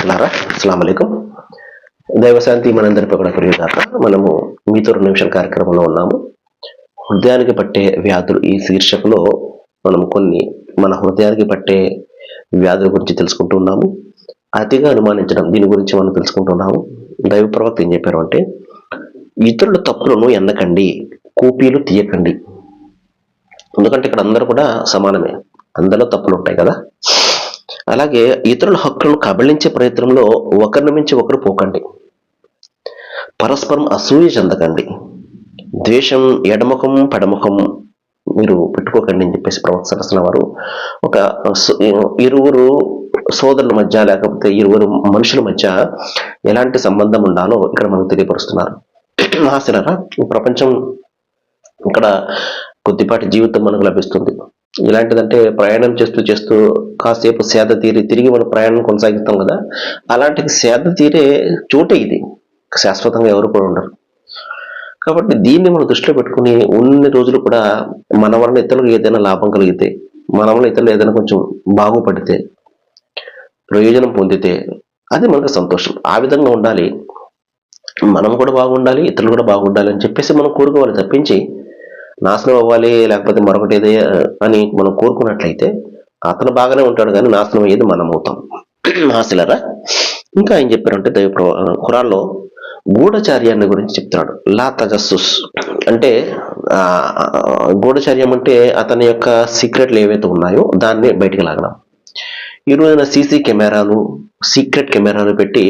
మిత్రులారా, అస్సలాము అలైకుం. దైవశాంతి మనందరిపై కూడా పెరిగేదాకా మనము మీతో 2 నిమిషాల కార్యక్రమంలో ఉన్నాము. హృదయానికి పట్టే వ్యాధులు ఈ శీర్షికలో మనం కొన్ని మన హృదయానికి పట్టే వ్యాధుల గురించి తెలుసుకుంటూ ఉన్నాము. అతిగా అనుమానించడం దీని గురించి మనం తెలుసుకుంటున్నాము. దైవ ప్రవక్త ఏం చెప్పారు అంటే, ఇతరుల తప్పులను ఎన్నకండి, కూపీలు తీయకండి. ఎందుకంటే ఇక్కడ అందరూ కూడా సమానమే, అందరిలో తప్పులు ఉంటాయి కదా. అలాగే ఇతరుల హక్కులను కబళించే ప్రయత్నంలో ఒకరిని మించి ఒకరు పోకండి. పరస్పరం అసూయ చెందకండి. ద్వేషం ఎడముఖం పెడముఖం మీరు పెట్టుకోకండి అని చెప్పేసి ప్రవక్త సల్లల్లాహు వారు ఒక ఇరువురు సోదరుల మధ్య లేకపోతే ఇరువురు మనుషుల మధ్య ఎలాంటి సంబంధం ఉండాలో ఇక్కడ మనకు తెలియపరుస్తున్నారు. ఆశలరా, ఈ ప్రపంచం ఇక్కడ కొద్దిపాటి జీవితం మనకు లభిస్తుంది. ఇలాంటిదంటే ప్రయాణం చేస్తూ కాసేపు సేద తీరి తిరిగి మనం ప్రయాణం కొనసాగిస్తాం కదా. అలాంటి సేద తీరే చోటే ఇది. శాశ్వతంగా ఎవరు కూడా ఉండరు. కాబట్టి దీన్ని మనం దృష్టిలో పెట్టుకుని ఉన్న రోజులు కూడా మన వలన ఇతరులకు ఏదైనా లాభం కలిగితే, మన వలన ఇతరులు ఏదైనా కొంచెం బాగుపడితే, ప్రయోజనం పొందితే అది మనకు సంతోషం. ఆ విధంగా ఉండాలి. మనం కూడా బాగుండాలి, ఇతరులు కూడా బాగుండాలి అని చెప్పేసి మనం కోరుకోవాలి తప్పించి నాశనం అవ్వాలి లేకపోతే మరొకటి ఏదో అని మనం కోరుకున్నట్లయితే అతను బాగానే ఉంటాడు కానీ నాశనం అయ్యేది మనం అవుతాం. ఆశలరా, ఇంకా ఏం చెప్పారంటే ఖురాన్లో గూఢచార్యాన్ని గురించి చెప్తున్నాడు. లా తజస్సుస్ అంటే గూఢచార్యం అంటే అతని యొక్క సీక్రెట్లు ఏవైతే ఉన్నాయో దాన్ని బయటికి లాగడం. ఈ రోజున సీసీ కెమెరాలు, సీక్రెట్ కెమెరాలు పెట్టి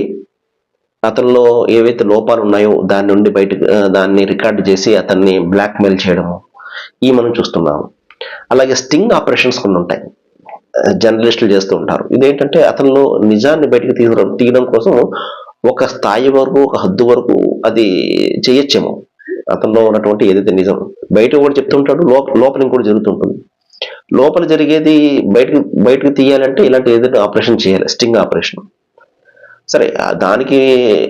అతనిలో ఏవైతే లోపాలు ఉన్నాయో దాని నుండి దాన్ని రికార్డు చేసి అతన్ని బ్లాక్మెయిల్ చేయడము ఈ మనం చూస్తున్నాము. అలాగే స్టింగ్ ఆపరేషన్స్ కొన్ని ఉంటాయి, జర్నలిస్టులు చేస్తూ ఉంటారు. ఇదేంటంటే అతనిలో నిజాన్ని బయటకు తీయడం కోసం ఒక స్థాయి వరకు, ఒక హద్దు వరకు అది చేయొచ్చేమో. అతనిలో ఉన్నటువంటి ఏదైతే నిజం బయట కూడా చెప్తుంటాడు, లోపల ఇంకోటి జరుగుతుంటుంది. లోపల జరిగేది బయటకు తీయాలంటే ఇలాంటి ఏదైతే ఆపరేషన్ చేయాలి, స్టింగ్ ఆపరేషన్. సరే, దానికి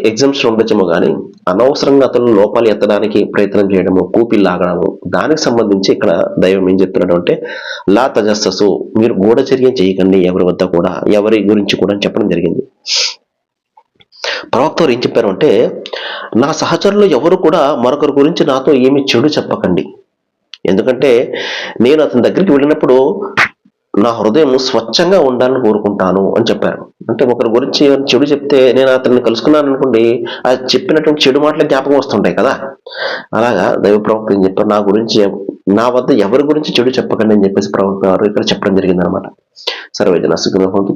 ఎగ్జామ్షన్ ఉండొచ్చేమో కానీ అనవసరంగా అతను లోపాలు ఎత్తడానికి ప్రయత్నం చేయడము, కూపిలు లాగడము, దానికి సంబంధించి ఇక్కడ దైవం ఏం చెప్తున్నాడు అంటే, లా తజస్ససు, మీరు గూఢచర్యం చేయకండి ఎవరి వద్ద కూడా, ఎవరి గురించి కూడా చెప్పడం జరిగింది. ప్రవక్త ఏం చెప్పారు అంటే, నా సహచరులు ఎవరు కూడా మరొకరి గురించి నాతో ఏమి చెడు చెప్పకండి. ఎందుకంటే నేను అతని దగ్గరికి వెళ్ళినప్పుడు నా హృదయం స్వచ్ఛంగా ఉండాలని కోరుకుంటాను అని చెప్పారు. అంటే ఒకరి గురించి చెడు చెప్తే నేను అతన్ని కలుసుకున్నాను అనుకోండి, అది చెప్పినటువంటి చెడు మాటలు జ్ఞాపకం వస్తుంటాయి కదా. అలాగా దైవ ప్రవక్త ఏం చెప్పారు, నా వద్ద ఎవరి గురించి చెడు చెప్పకండి అని చెప్పేసి ప్రవక్త ఇక్కడ చెప్పడం జరిగింది అనమాట. సర్వేజన సుఖినో భవంతు.